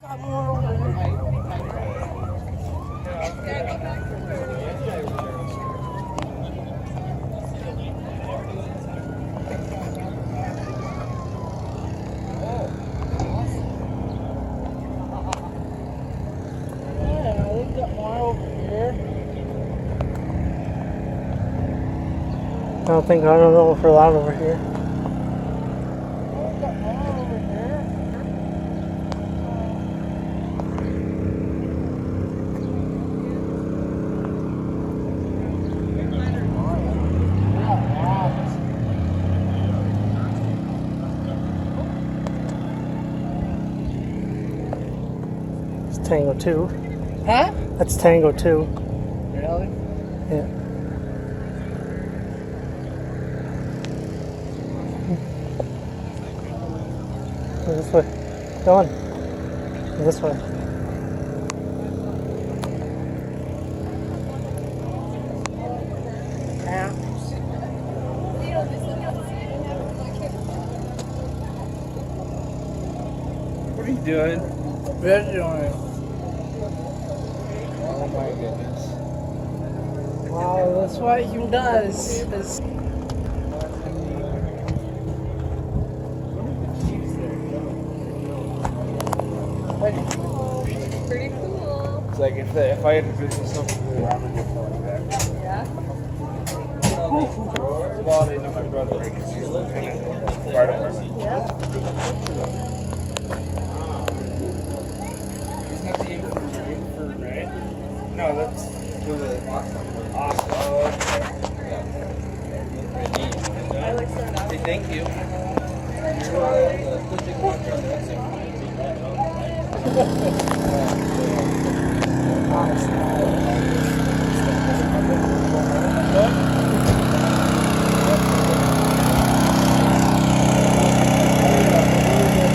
Got more over there. Yeah, we've got more over here. I don't know if we're allowed over here. We've got more over here. It's Tango 2. Huh? That's Tango 2. Really? Yeah. Go this way. Go on. Go this way. Yeah. What are you doing? Videoing. Oh my goodness. Wow, that's what he does. Pretty cool. It's like if I had to visit something with the ramen, I'd go like that. Yeah. Well, they know my brother, right? Because he's lieutenant in the fire department. Yeah. Isn't that the infant, right? No, that's the awesome. I look so nice. Hey, thank you.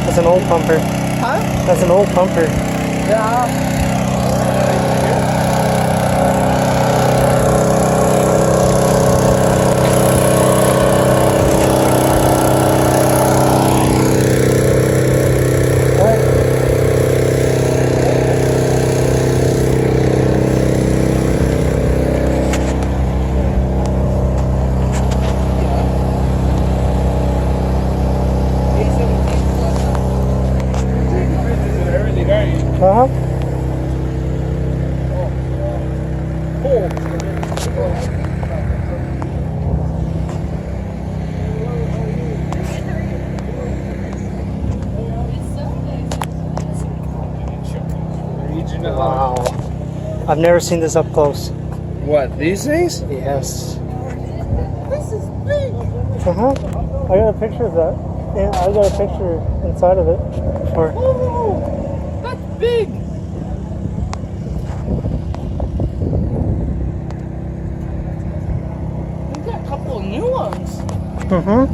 That's an old pumper. Huh? That's an old pumper. Yeah. Uh-huh. Wow. I've never seen this up close. What, these things? Yes. This is big. Uh-huh. I got a picture of that. Yeah, I got a picture inside of it before. Oh, that's big. We've got a couple of new ones. Mm-hmm.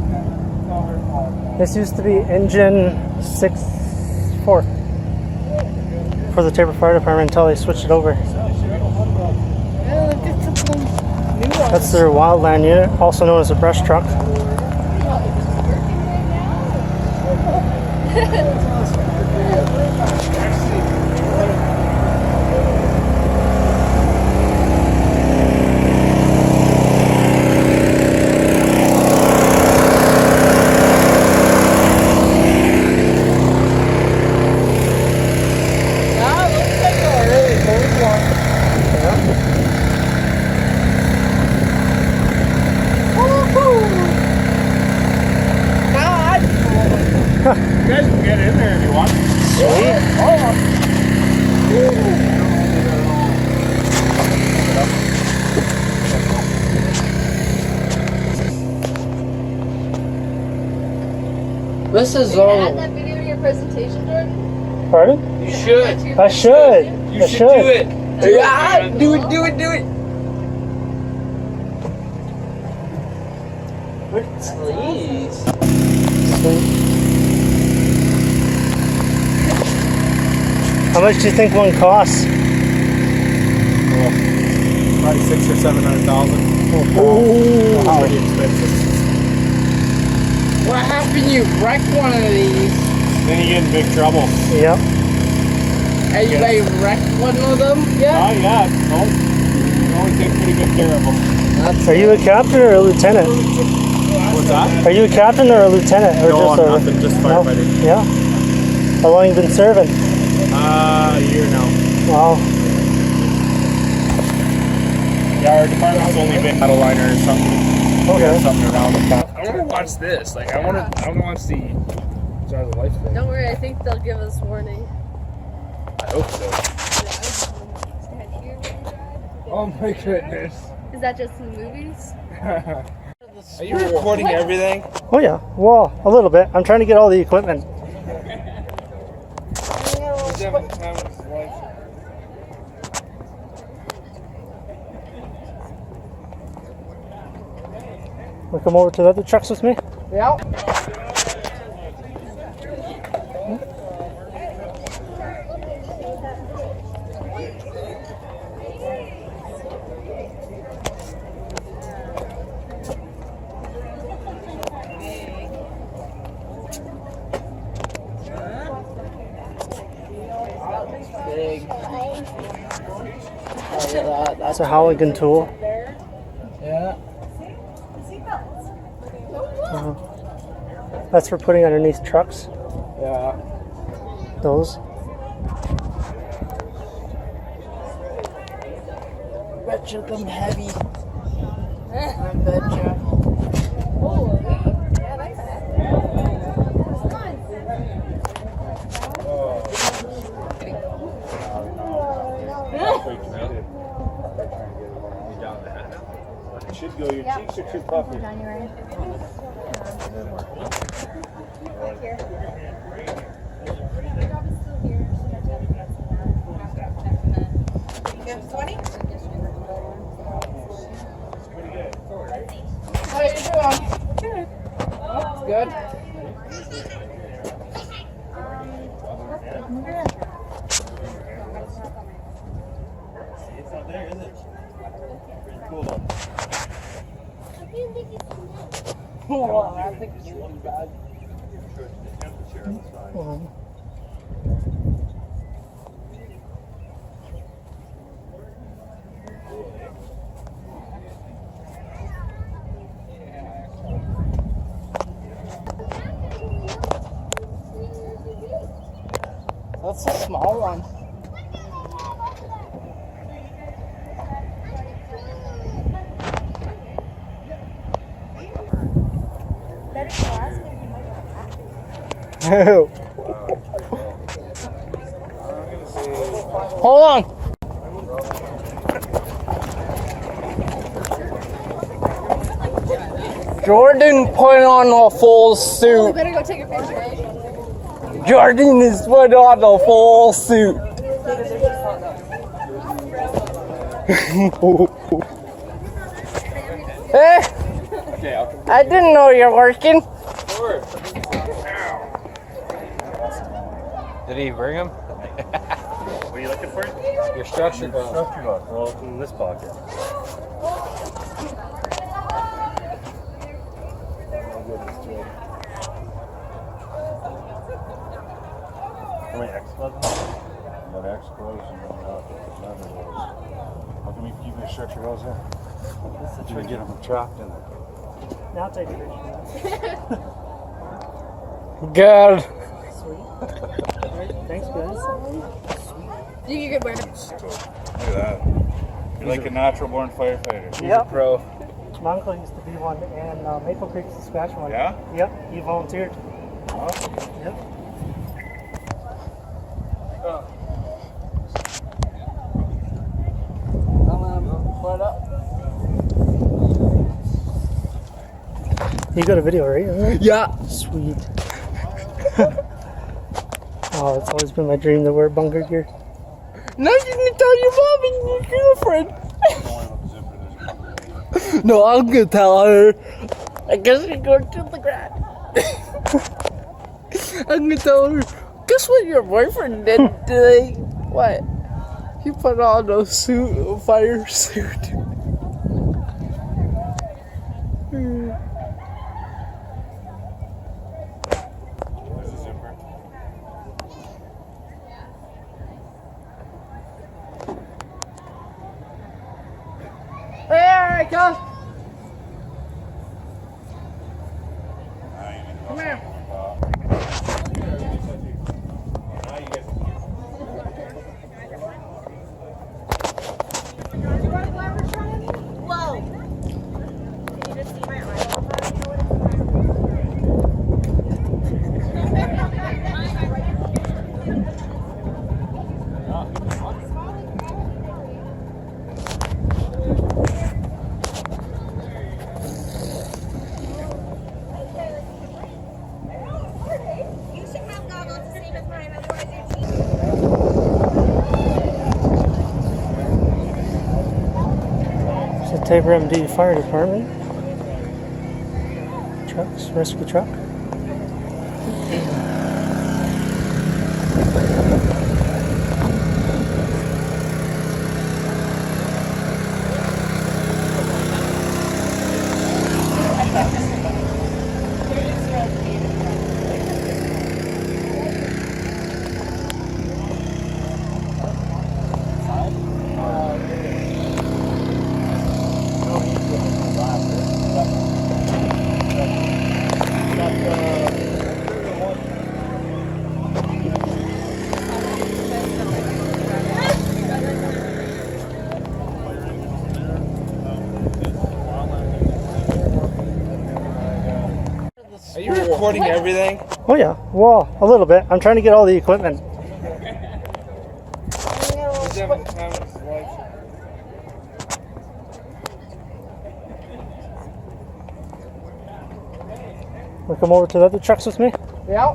This used to be engine 6-4 for the Taber Fire Department until they switched it over. Yeah, look at some new ones. That's their wildland unit, also known as a brush truck. Ah, looks like a really old one. God. You guys can get in there if you want. Sweet. This is Add all. that video to your presentation, Jordan. Pardon? You should. I should. You I should do it. Yeah, do it. Please. Sweet. How much do you think one costs? Probably $600,000 or $700,000. Oh, Pretty expensive. What happened? You wreck one of these. Then you get in big trouble. yep. Have you guys wrecked one of them yet? Oh, yeah. No. We always take pretty good care of them. Are you a captain or a lieutenant? What's that? Are you a captain or a lieutenant? Or No, just I'm nothing. Just firefighter. No? Yeah. How long you been serving? A year now. Wow. Yeah, our department's only been metal liner or something. Okay. Something around the top. I want to watch this. Like, I want to see Jaws of Life thing. Don't worry, I think they'll give us warning. I hope so. Oh my goodness. Is that just in the movies? Are you recording everything? Oh yeah. Well, a little bit. I'm trying to get all the equipment. He's having the time of his life. Wanna come over to the other trucks with me? Yeah. Big. That's a Halligan tool. Yeah. That's for putting underneath trucks. Yeah. Those. Betcha them heavy. I betcha. You should go. Your cheeks are too puffy. How you doing? That's good. It's not there, is it? Pretty cool though. Oh, I think it's really bad. That's a small one. Hold on. Jordan put on a full We suit. better go take a picture. Jordan is put on a full suit. Eh, I didn't know you're working. Did he bring him? What are you looking for? Your structure box. Structure box. Well, it's in this pocket. How many X buttons? You got X clothes and then leather clothes. How can we keep your structure hose in? Did we get them trapped in there? Now take a picture. Good. Sweet. Alright, thanks guys. You can wear it. Look at that. You're like a natural born firefighter. He's Yep. a pro. My uncle used to be one in Maple Creek, Saskatchewan. Yeah? Yep, he volunteered. Awesome. Yep. Put up. You got a video, right? Yeah. Sweet. Oh, it's always been my dream to wear bunker gear. Now you can tell your mom and your girlfriend. No, I'm gonna tell her. I guess we go to the ground. I'm gonna tell her. Guess what your boyfriend did today? What? He put on a suit, a fire suit. Go. Come here. Whoa! Can you just see my You should have goggles the same as mine, otherwise your teeth. It's the Taber MD Fire Department. Trucks, rescue truck. Are you recording everything? Oh yeah, well, a little bit. I'm trying to get all the equipment. He's having time with his wife. Wanna come over to the other trucks with me? Yeah.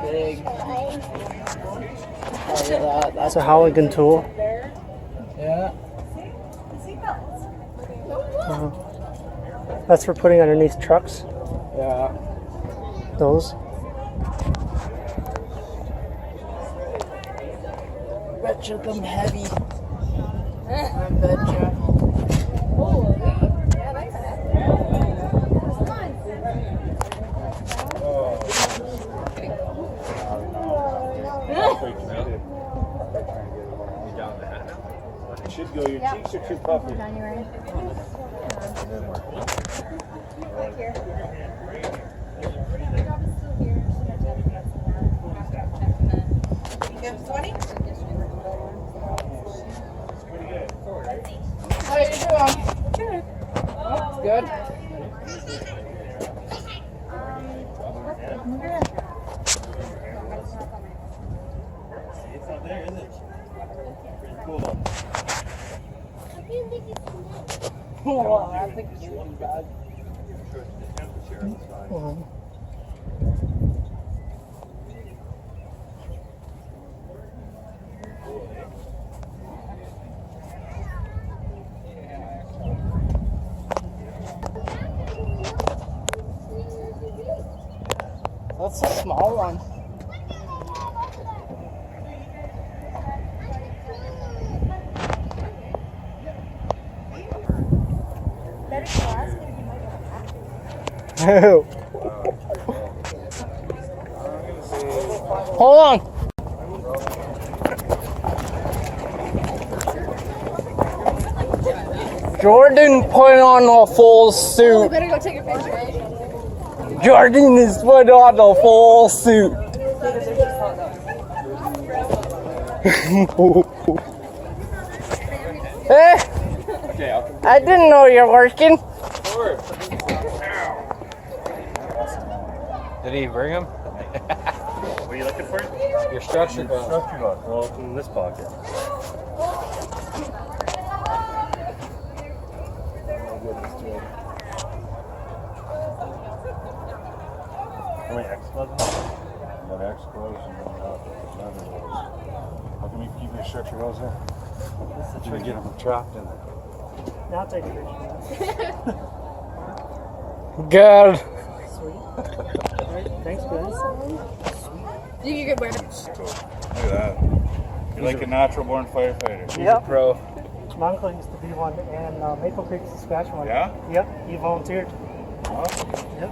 Big. Oh, That's a Halligan tool. yeah. That's for putting underneath trucks. Yeah. Those. Betcha them heavy. I betcha. It should go. Your cheeks are too puffy. How you doing? Good. Good. It's not there, is it? Cool though. Oh, I think it's really bad. That's a small one. Hold on. Jordan put on a full You suit. better go take a picture. Jordan is put on a full suit. Eh? I didn't know you're working. Did he bring him? What are you looking for? Your structure box. Structure box. Well, it's in this pocket. How many X buttons? You got X close and then none of those. How come you keep your structure goes in? Try to get them trapped in there. Now take a picture. Good. Alright, thanks guys. You can wear it. Look at that. You're like a natural born firefighter. He's Yep. a pro. My uncle used to be one in Maple Creek, Saskatchewan. Yeah? Yep, he volunteered. Oh. Yep.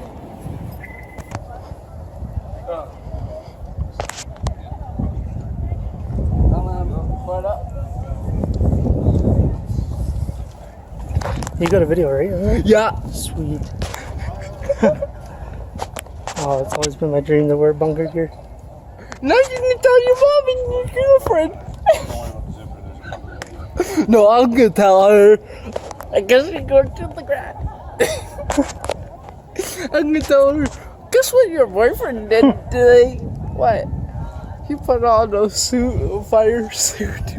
You got a video, right? Yeah. Sweet. Oh, it's always been my dream to wear bunker gear. Now you can tell your mom and your girlfriend. No, I'm gonna tell her. I guess we go to the ground. I'm gonna tell her. Guess what your boyfriend did today? What? He put on a fire suit.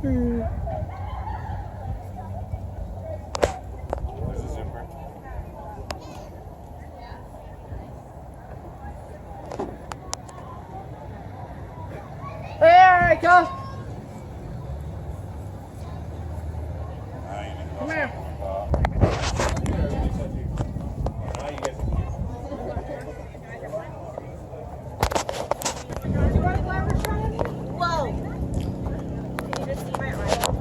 There's a zipper. Here I come. Come here. Whoa! Can you just see my arm?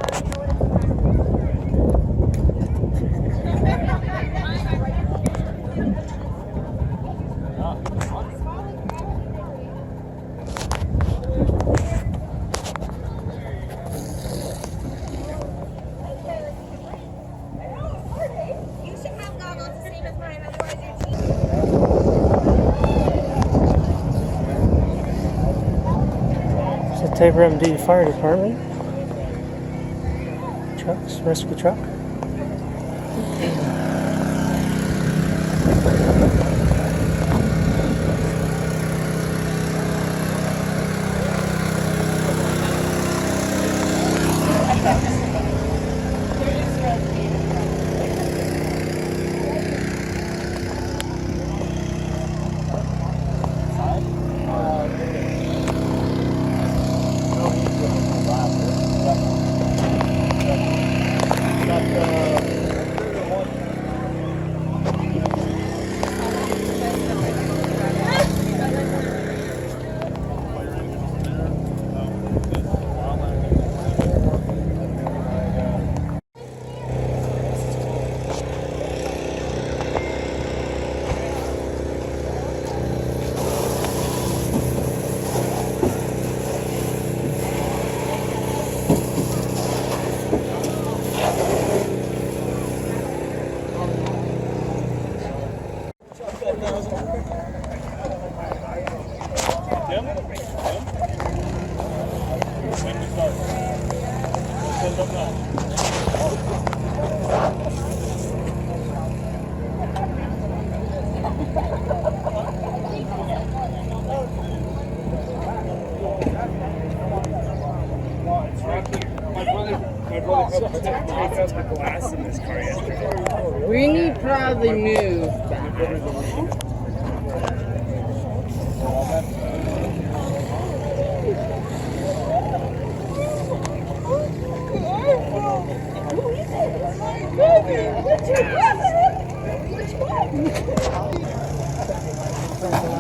You should have goggles the same as mine, otherwise your teeth. It's the Taber MD Fire Department. Trucks, rescue truck. My brother helped take out the glass in this car yesterday. We need probably move.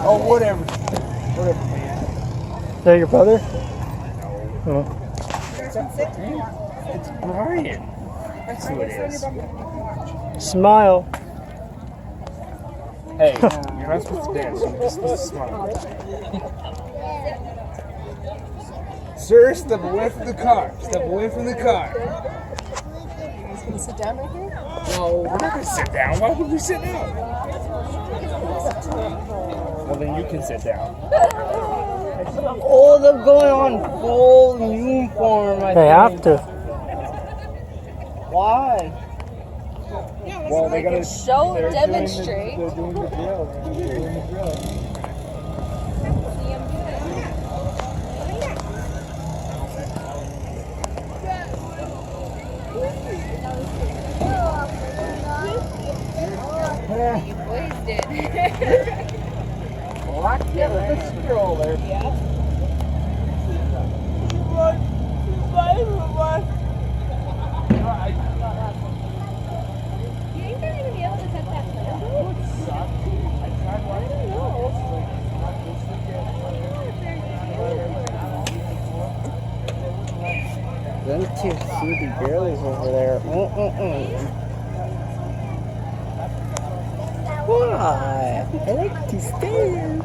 Oh, whatever. Is that your brother? Oh. It's Brian. That's who it is. Smile. Hey, you're not supposed to dance. You're just supposed to smile. Sir, step away from the car. Step away from the car. Can you sit down right here? No, we're not going to sit down. Why would we sit down? Well, then you can sit down. Oh, they're going on full uniform. I They think. have to. Why? Well, they got to Show and demonstrate. They're doing the drill. They're doing the drill. You boys did. Lock together this stroller. You ain't gonna even be able to touch that plant. I don't know. them two cutie girls over there. Why? I like to stare.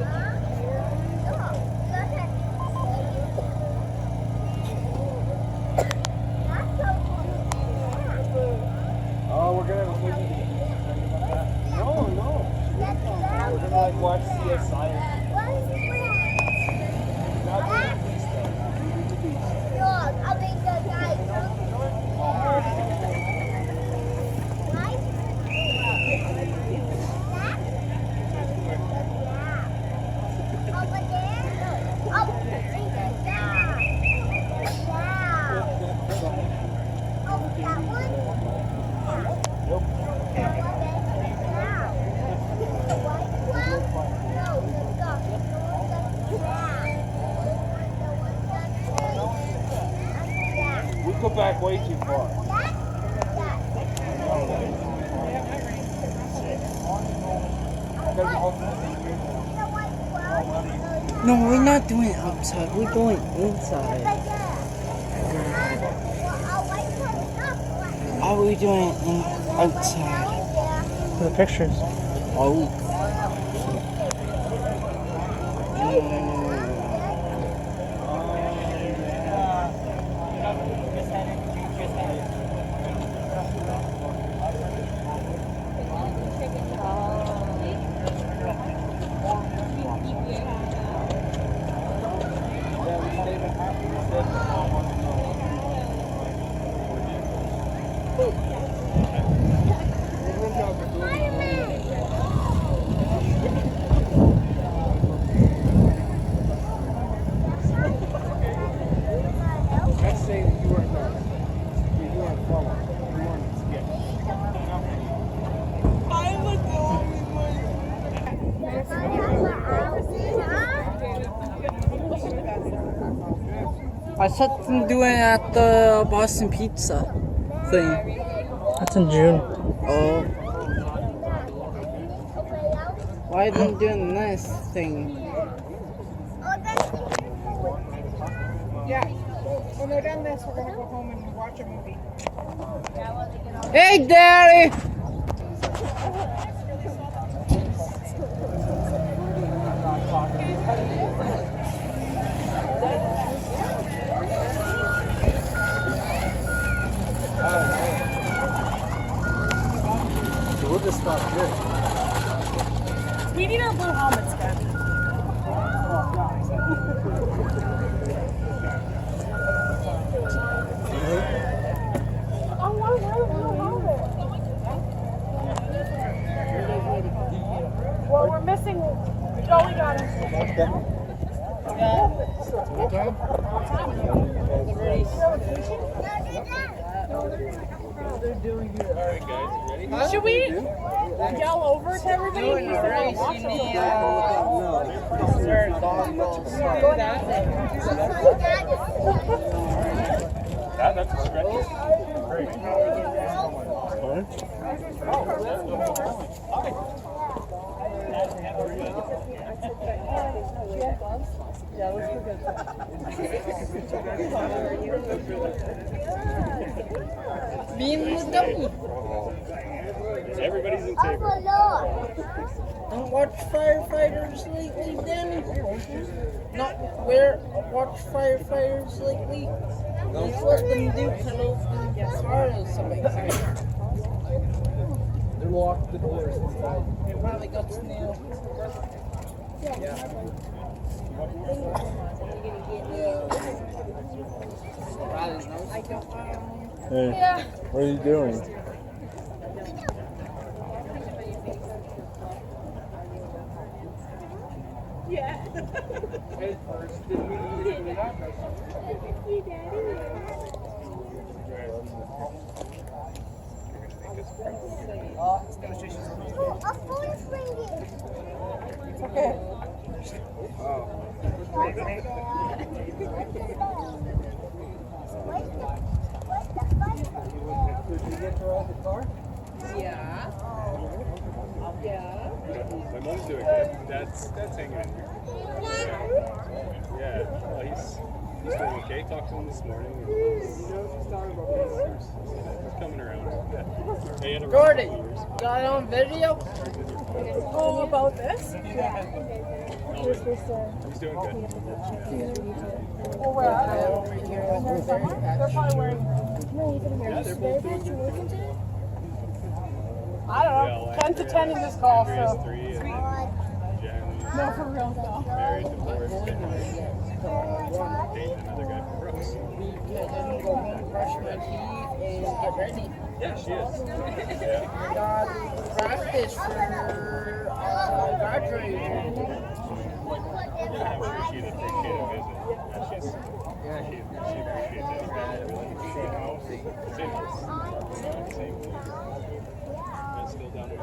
Oh, we're gonna have a movie together. No. We're gonna like watch CSI. We go back way too far. No, we're not doing it outside. We're going inside. How are we doing it outside? For the pictures. Oh. Let's say that you weren't there. You weren't following. You weren't skipping. I saw them doing it at the Boston Pizza thing. That's in June. Oh. Why are they doing this thing? Yeah. When they're done this, we're gonna go home and watch a movie. Hey, Daddy! We'll just stop here. We need our blue helmets, guys. Well, we're missing. Joey got him. Should we yell over to everybody? That's a stretch. Great. Being the dummy. Everybody's in Taber. Don't watch firefighters lately, then? Not watch firefighters lately? That's what them do cuddles and get hard or something. They locked the doors inside. They probably got snailed. Hey, what are you doing? My mom's doing good. Dad's hanging in here. Yeah. Well, He's doing okay. Talked to him this morning. He's coming around. They had a rough Jordan, couple years. got it on video? Oh, about this? Yeah. He's doing good. Oh, where are they? Over here with her very They're probably wearing, Yeah, they're both doing good. I don't know, Yeah, 10 to 10 in this call, Andrea's so. 3 and Jeremy's No, for real, no. married, divorced, and dating another guy from Brooks. We can go home, brush my teeth, and get ready. Yeah, she is. I got practice for graduating. Yeah, I'm sure she'd appreciate a visit. And she appreciates it. Same. That's still down there.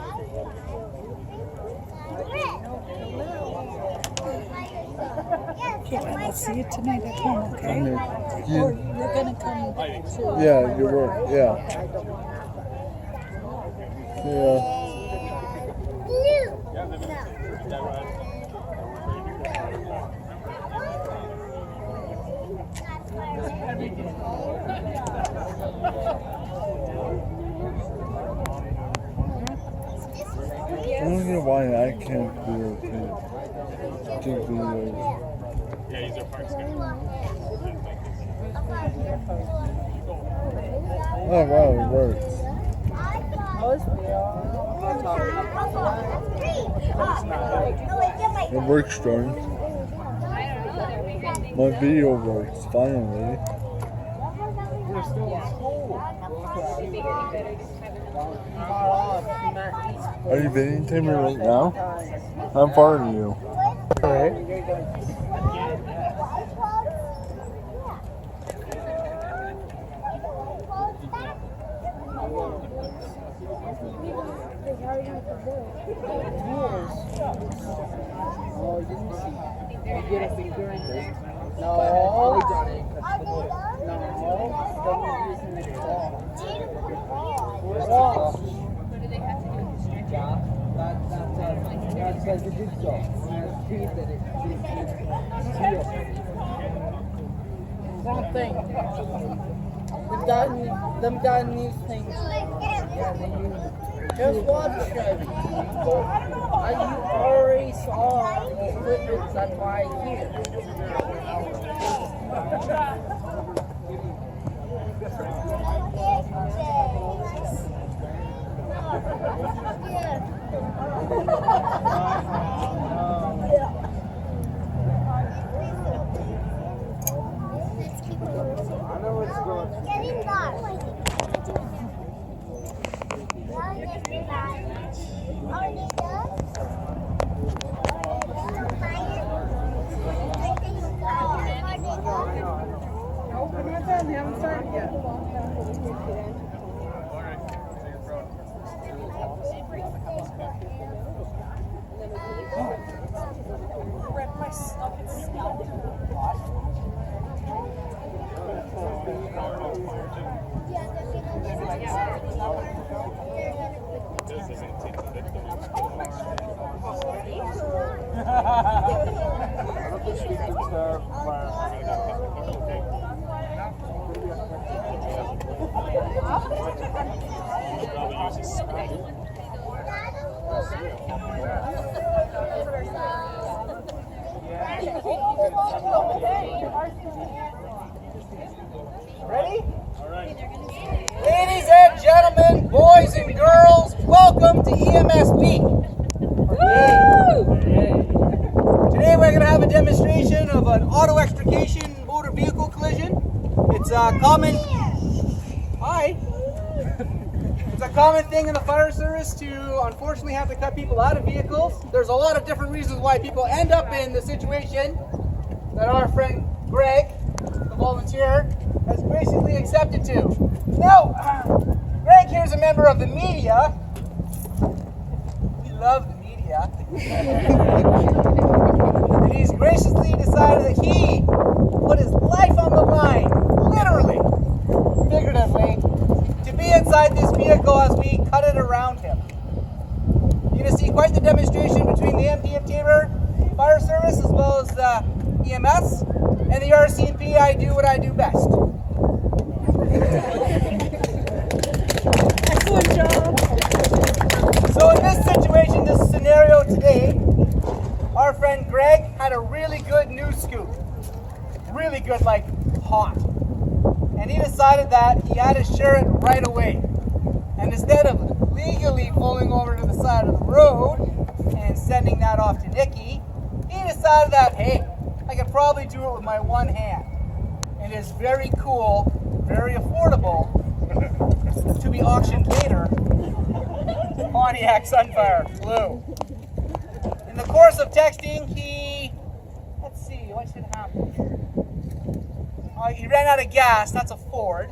Okay, well, I'll see you tonight at home, okay? Or you're gonna come I think so. to... Yeah, you were. Yeah. Yeah. I don't know why I can't do it. Do videos. Yeah, he's our parts guy. Oh wow, it works. It works, Jordan. My video works finally. Are you videotaping me right now? How far are you? Alright. Oh, you didn't see. You get a finger in there? No. No. Someone's using the claw. Where's the claw? That's like a jigsaw. It has teeth in it. Wrong thing. Them got new things. Yeah, they use it. Just watch it. You already saw the equipment, that's why I'm here. I know it's going. Getting dark. Open it then, they haven't started yet. Ready? Ladies and gentlemen, boys and girls, welcome to EMS Week. Today we're going to have a demonstration of an auto extrication motor vehicle collision. It's a common... Hi. It's a common thing in the fire service to unfortunately have to cut people out of vehicles. There's a lot of different reasons why people end up in the situation that our friend Greg, the volunteer, has graciously accepted to. Now, Greg here is a member of the media. We love the media. And he's graciously decided that he put his life on the line, literally, figuratively, to be inside this vehicle as we cut it around him. You're going to see quite the demonstration between the MP of Taber Fire Service as well as the EMS, and the RCMP, I do what I do best. Excellent job. So in this situation, this scenario today, our friend Greg had a really good news scoop. Really good, like hot. And he decided that he had to share it right away. And instead of legally pulling over to the side of the road and sending that off to Nikki, he decided that, hey, I could probably do it with my one hand. It is very cool, very affordable to be auctioned later. Pontiac Sunfire Blue. In the course of texting, let's see, what should happen? He ran out of gas, that's a Ford.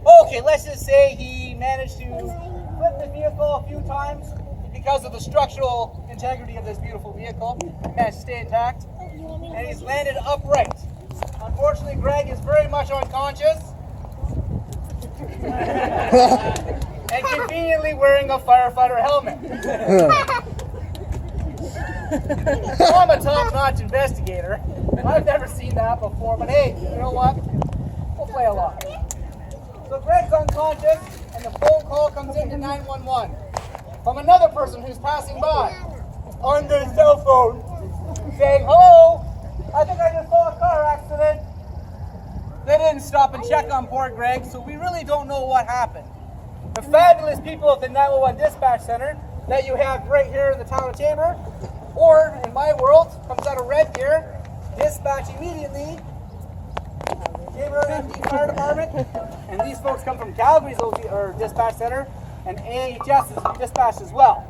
Okay, let's just say he managed to flip the vehicle a few times because of the structural integrity of this beautiful vehicle. He managed to stay intact, and he's landed upright. Unfortunately, Greg is very much unconscious and conveniently wearing a firefighter helmet. I'm a top-notch investigator. I've never seen that before, but hey, you know what? We'll play along. So Greg's unconscious, and the phone call comes in to 911 from another person who's passing by on their cell phone, saying, "Hello, I think I just saw a car accident." They didn't stop and check on poor Greg, so we really don't know what happened. The fabulous people at the 911 dispatch center that you have right here in the town of Taber, or in my world, comes out of Red Deer, dispatch immediately Taber MD Fire Department, and these folks come from Calgary's dispatch center, and AHS is dispatched as well.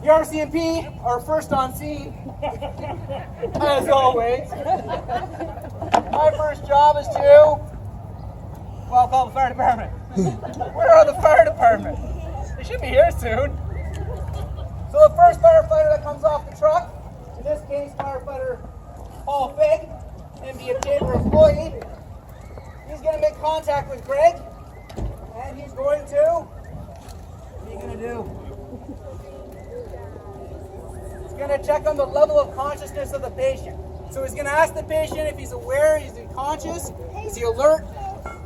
The RCMP are first on scene, as always. My first job is to, well, call the fire department. Where are the fire department? They should be here soon. So the first firefighter that comes off the truck, in this case, firefighter Paul Fig, MD of Taber employee, he's going to make contact with Greg, and he's going to, what are you going to do? He's going to check on the level of consciousness of the patient. So he's going to ask the patient if he's aware, he's conscious, is he alert,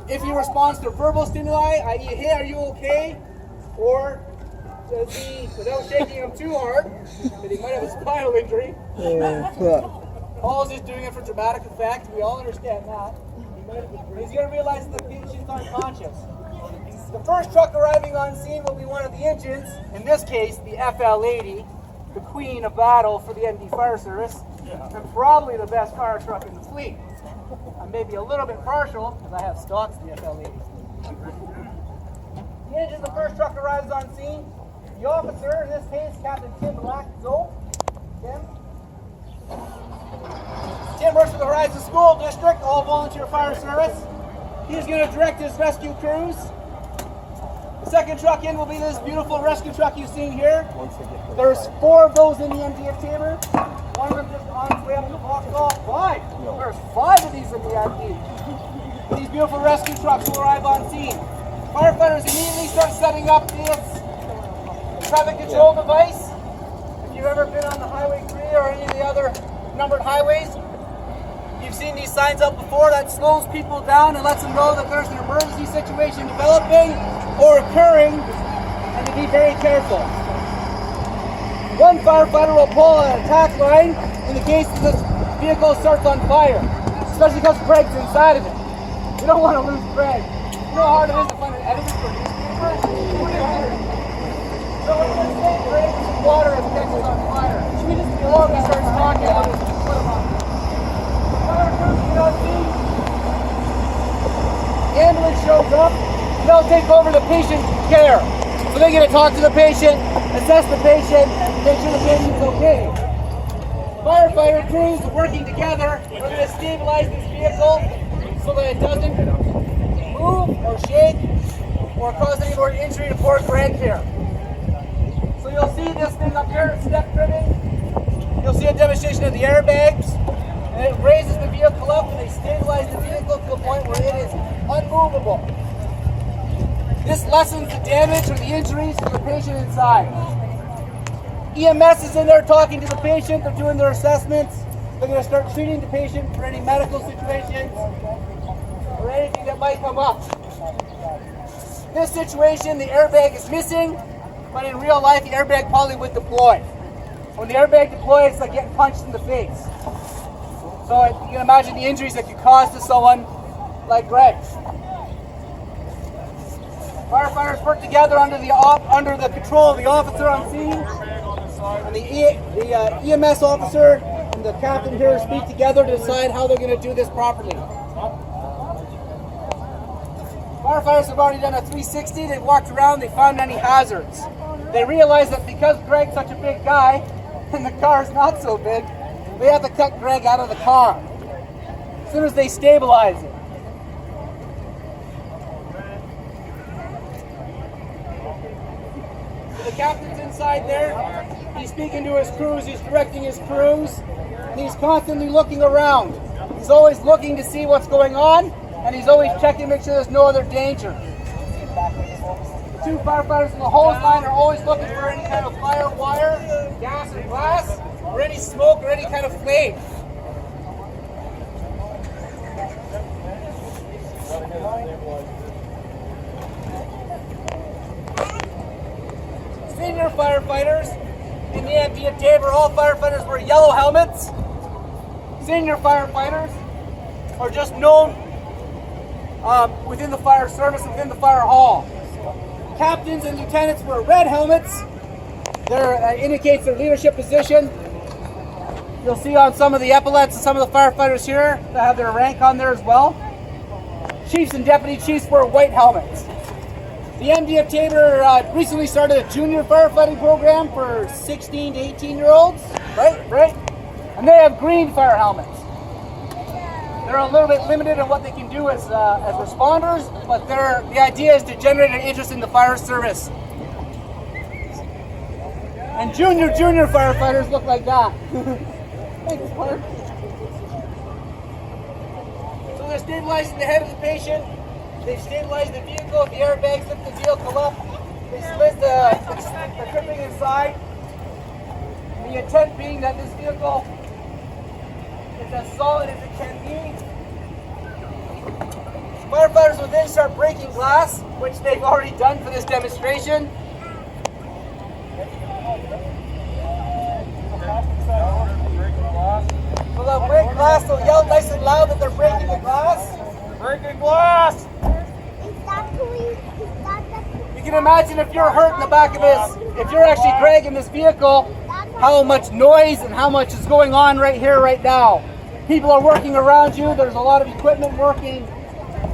if he responds to verbal stimuli, i.e., hey, are you okay? Or does he, without shaking him too hard, that he might have a spinal injury? Paul's just doing it for dramatic effect. We all understand that. He's going to realize that the patient's unconscious. The first truck arriving on scene will be one of the engines, in this case, the FL-80, the queen of battle for the MD Fire Service, and probably the best fire truck in the fleet. I may be a little bit partial, because I have stocks in the FL-80. The engine of the first truck arrives on scene. The officer, in this case, Captain Tim Black-Zoe. Tim works for the Horizon School District, all volunteer fire service. He's going to direct his rescue crews. The second truck in will be this beautiful rescue truck you've seen here. There's 4 of those in the MD of Taber. One of them just on its way up the box. Oh, 5. There's 5 of these in the MD. These beautiful rescue trucks will arrive on scene. Firefighters immediately start setting up this traffic control device. If you've ever been on the Highway 3 or any of the other numbered highways, you've seen these signs up before. That slows people down and lets them know that there's an emergency situation developing or occurring, and to be very careful. One firefighter will pull an attack line in the case that this vehicle starts on fire, especially because Greg's inside of it. You don't want to lose Greg. You know how hard it is to find an editor for newspaper? So we're going to say Greg some water as it catches on fire. Should we just before we start talking about it? Fire crews get on scene. The ambulance shows up. They'll take over the patient care. So they're going to talk to the patient, assess the patient, make sure the patient's okay. Firefighter crews working together are going to stabilize this vehicle so that it doesn't move or shake or cause any more injury to poor Greg here. So you'll see this thing up here, step trimming. You'll see a demonstration of the airbags, and it raises the vehicle up and they stabilize the vehicle to a point where it is unmovable. This lessens the damage or the injuries to the patient inside. EMS is in there talking to the patient. They're doing their assessments. They're going to start treating the patient for any medical situations or anything that might come up. This situation, the airbag is missing, but in real life, the airbag probably would deploy. When the airbag deploys, it's like getting punched in the face. So you can imagine the injuries that could cause to someone like Greg. Firefighters work together under the control of the officer on scene, and the EMS officer and the captain here speak together to decide how they're going to do this properly. Firefighters have already done a 360. They've walked around. They found any hazards. They realize that because Greg's such a big guy and the car's not so big, they have to cut Greg out of the car as soon as they stabilize it. The captain's inside there. He's speaking to his crews, he's directing his crews, and he's constantly looking around. He's always looking to see what's going on, and he's always checking to make sure there's no other danger. The two firefighters in the hose line are always looking for any kind of fire wire, gas or glass, or any smoke or any kind of flame. Senior firefighters in the Ems of Taber, all firefighters wear yellow helmets. Senior firefighters are just known within the fire service, within the fire hall. Captains and lieutenants wear red helmets. That indicates their leadership position. You'll see on some of the epaulets and some of the firefighters here that have their rank on there as well. Chiefs and deputy chiefs wear white helmets. The MD of Taber recently started a junior firefighting program for 16 to 18-year-olds, right? And they have green fire helmets. They're a little bit limited in what they can do as responders, but the idea is to generate an interest in the fire service. And junior firefighters look like that. Thanks, Clark. So they're stabilizing the head of the patient. They've stabilized the vehicle. The airbags lift the vehicle up. They split the tripping inside. The intent being that this vehicle is as solid as it can be. Firefighters will then start breaking glass, which they've already done for this demonstration. So they'll break glass, they'll yell nice and loud that they're breaking the glass. Breaking glass! You can imagine if you're hurt in the back of this, if you're actually Greg in this vehicle, how much noise and how much is going on right here, right now. People are working around you, there's a lot of equipment working,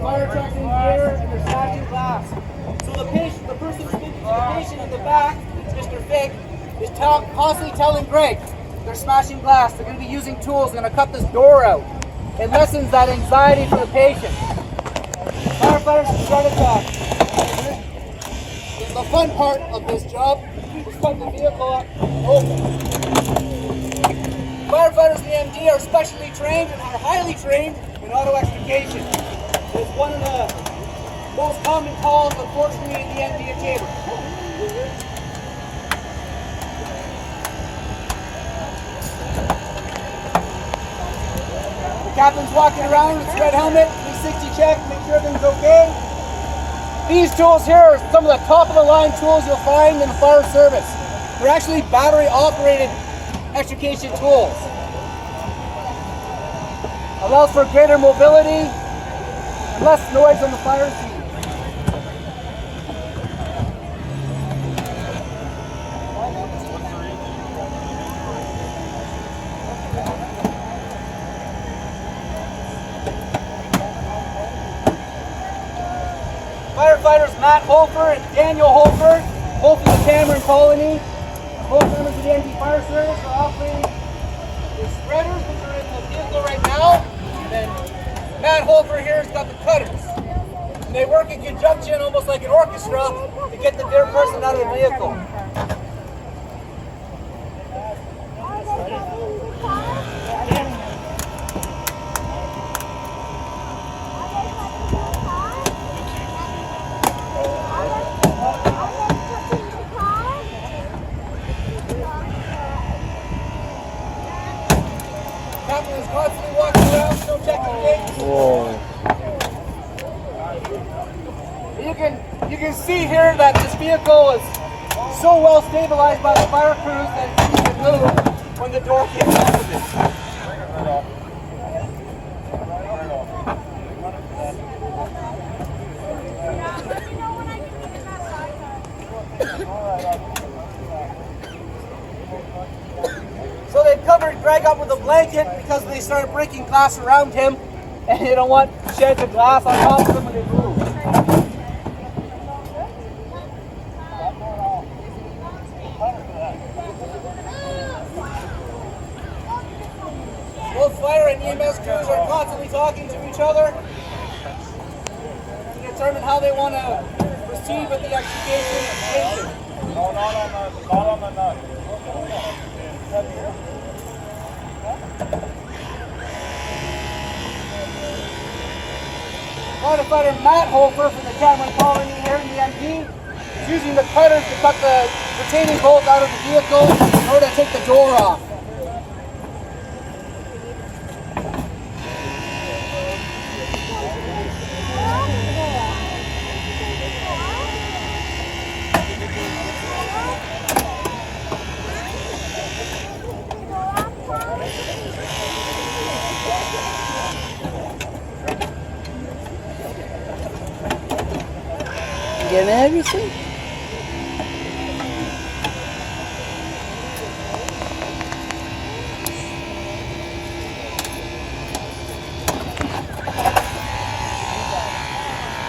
fire trucks in here, and they're smashing glass. So the person speaking to the patient in the back, Mr. Fig, is constantly telling Greg, they're smashing glass, they're going to be using tools, they're going to cut this door out. It lessens that anxiety for the patient. Firefighters can start attack. The fun part of this job is putting the vehicle up open. Firefighters in the MD are specially trained and are highly trained in auto extrication. It's one of the most common calls, unfortunately, in the MD of Taber. The captain's walking around with his red helmet, 360 check, make sure everything's okay. These tools here are some of the top of the line tools you'll find in the fire service. They're actually battery operated extrication tools. Allows for greater mobility and less noise on the fire scene. Firefighters Matt Holfer and Daniel Holfer, both of the Cameron Colony, both members of the ND Fire Service, are operating the spreaders, which are in the vehicle right now. And then Matt Holfer here has got the cutters. And they work in conjunction, almost like an orchestra, to get the dead person out of the vehicle. is constantly walking around, still checking things. Whoa. You can see here that this vehicle is so well stabilized by the fire crews that it didn't even move when the door came off of it. So they covered Greg up with a blanket because they started breaking glass around him, and they don't want sheds of glass on top of him when they move. Both fire and EMS crews are constantly talking to each other to determine how they want to proceed with the extrication and station. No, not on the nut. Firefighter Matt Holfer from the Cameron Colony here in the MP is using the cutters to cut the retaining bolt out of the vehicle in order to take the door off. Getting everything?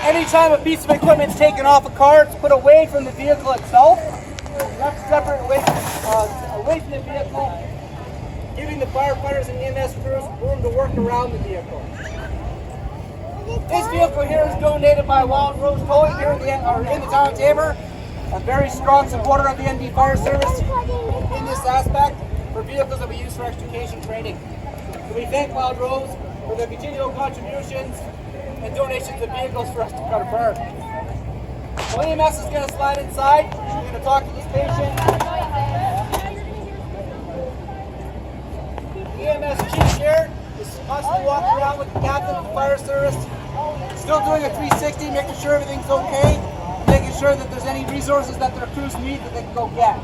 Anytime a piece of equipment is taken off a car, it's put away from the vehicle itself. Left separate away from the vehicle, giving the firefighters and EMS crews room to work around the vehicle. This vehicle here is donated by Wild Rose Towing here in the town of Taber, a very strong supporter of the ND Fire Service in this aspect for vehicles that we use for extrication training. So we thank Wild Rose for their continual contributions and donations of vehicles for us to cut apart. So EMS is going to slide inside. We're going to talk to this patient. EMS chief here is constantly walking around with the captain of the fire service, still doing a 360, making sure everything's okay, making sure that there's any resources that their crews need that they can go get.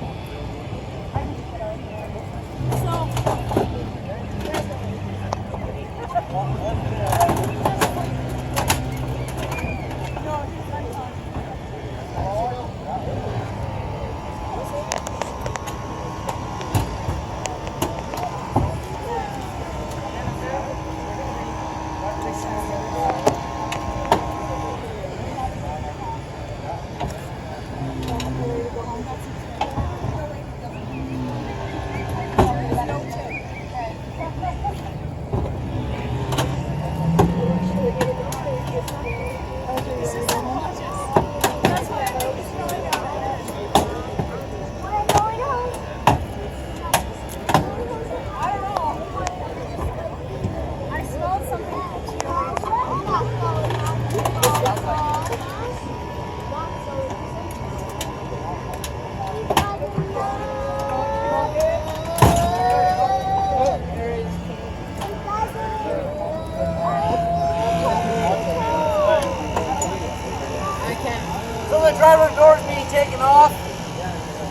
Driver's door is being taken off.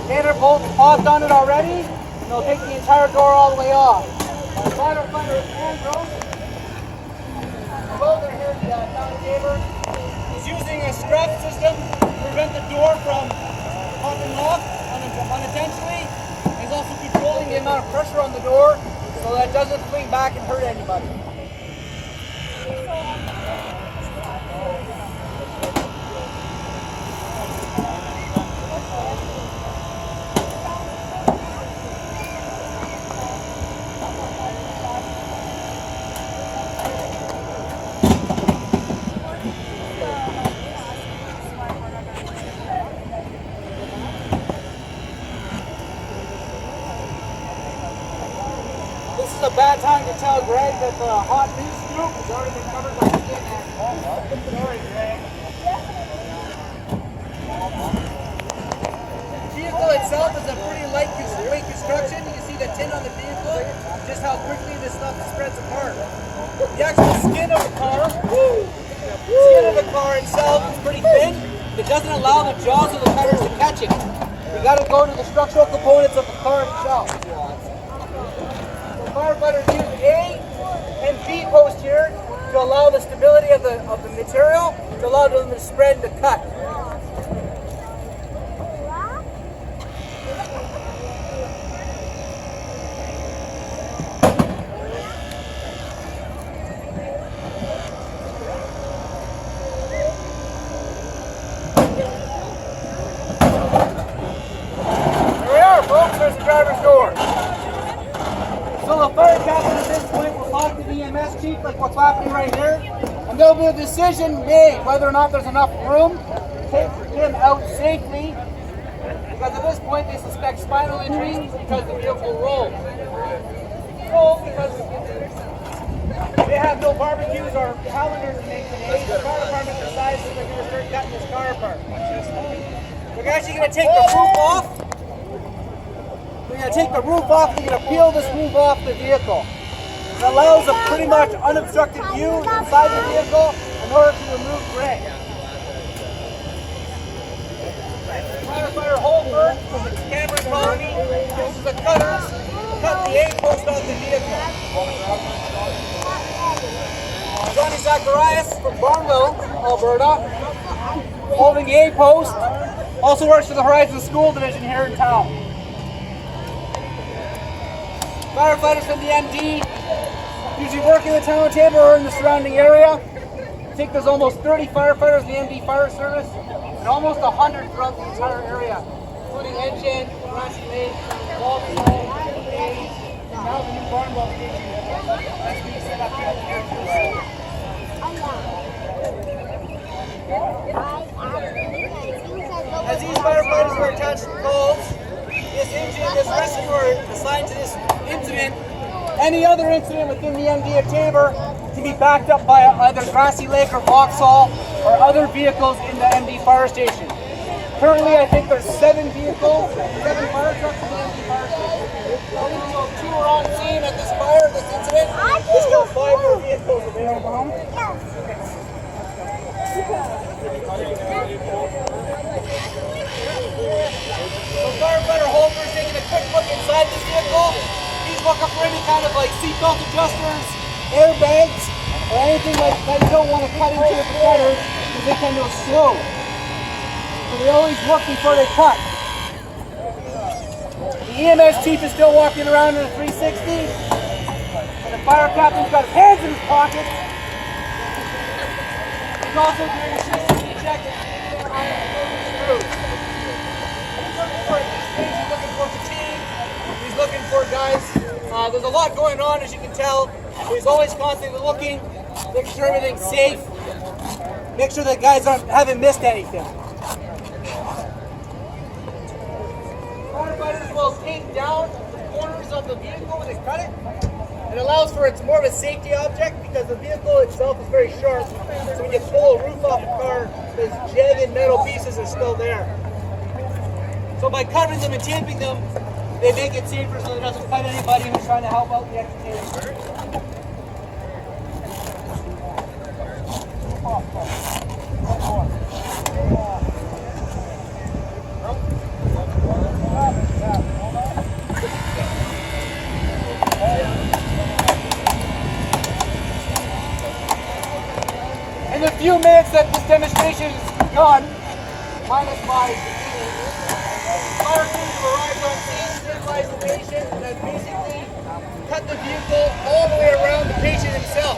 Standard bolts popped on it already, and they'll take the entire door all the way off. Firefighter Andrews, welder here in the town of Taber, is using a strap system to prevent the door from popping off unintentionally. He's also controlling the amount of pressure on the door so that it doesn't swing back and hurt anybody. This is a bad time to tell Greg that the hot news scoop has already been covered by skin. Sorry, Greg. The vehicle itself is a pretty lightweight construction. You can see the tin on the vehicle, just how quickly this stuff spreads apart. The actual skin of the car itself is pretty thin. It doesn't allow the jaws of the cutters to catch it. You got to go to the structural components of the car itself. The firefighters use A and B post here to allow the stability of the material, to allow them to spread and to cut. There's the driver's door. So the fire captain at this point will talk to the EMS chief like what's happening right here, and there'll be a decision made whether or not there's enough room to take him out safely, because at this point they suspect spinal injuries because the vehicle rolled. Rolled because they have no barbecues or calendars to make today. The fire department decides that they're going to start cutting this car apart. We're actually going to take the roof off. We're going to take the roof off, we're going to peel this roof off the vehicle. It allows a pretty much unobstructed view inside the vehicle in order to remove gray. Firefighter Holford from the Cameron Colony uses the cutters to cut the A-post off the vehicle. Johnny Zacharias from Barnwell, Alberta, holding the A-post, also works for the Horizon School Division here in town. Firefighters from the MD usually work in the town of Taber or in the surrounding area. I think there's almost 30 firefighters in the MD Fire Service and almost 100 throughout the entire area, including Engine, Grassy Lake, Walton, Hayes, and now the new Barnwell station that's being set up here. As these firefighters were attached to calls, this rescue are assigned to this incident. Any other incident within the MD of Taber can be backed up by either Grassy Lake or Vauxhall or other vehicles in the MD fire station. Currently, I think there's 7 vehicles, 7 fire trucks in the MD fire station. So 2 are on scene at this fire, this incident. There's still 5 more vehicles available. So firefighter Holford is taking a quick look inside this vehicle. He's looking for any kind of like seatbelt adjusters, airbags, or anything like that you don't want to cut into with the cutter because they can go slow. So they always look before they cut. The EMS chief is still walking around in a 360. And the fire captain's got his hands in his pockets. He's also doing a 360 check on the screws. He's looking for fatigue. He's looking for guys. There's a lot going on, as you can tell. He's always constantly looking, making sure everything's safe. Make sure that guys haven't missed anything. Firefighters will take down the corners of the vehicle when they cut it. It allows for it's more of a safety object because the vehicle itself is very sharp. So when you pull a roof off the car, those jagged metal pieces are still there. So by covering them and taping them, they make it safer so it doesn't cut anybody who's trying to help out the excavation. In the few minutes that this demonstration is done, minus my fire crews have arrived on scene, stabilized the patient, and have basically cut the vehicle all the way around the patient himself.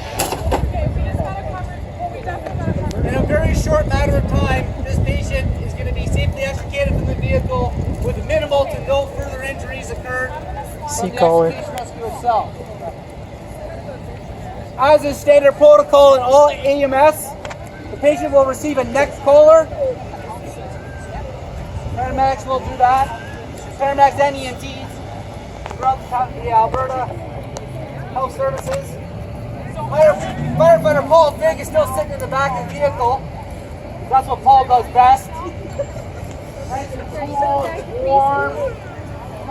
In a very short matter of time, this patient is going to be safely extricated from the vehicle with minimal to no further injuries occurred from the extrication rescue itself. As is standard protocol in all AMS, the patient will receive a neck collar. Paramedics will do that. Paramedics and EMTs throughout the Alberta Health Services. Firefighter Paul Fig is still sitting in the back of the vehicle. That's what Paul does best. Nice and cool, warm.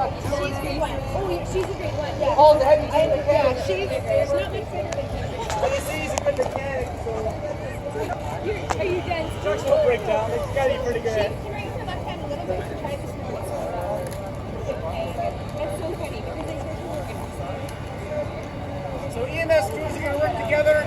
She's a great one. Oh, yeah, she's a great one. Yeah. Oh, the heavy duty Yeah, mechanic. she's not my favorite mechanic. Well, you see, he's a good mechanic, so Are you done? trucks will break down. It's got to be pretty She good. raised her left hand a little bit to try this morning. That's so funny because they said to work. So EMS crews are going to work together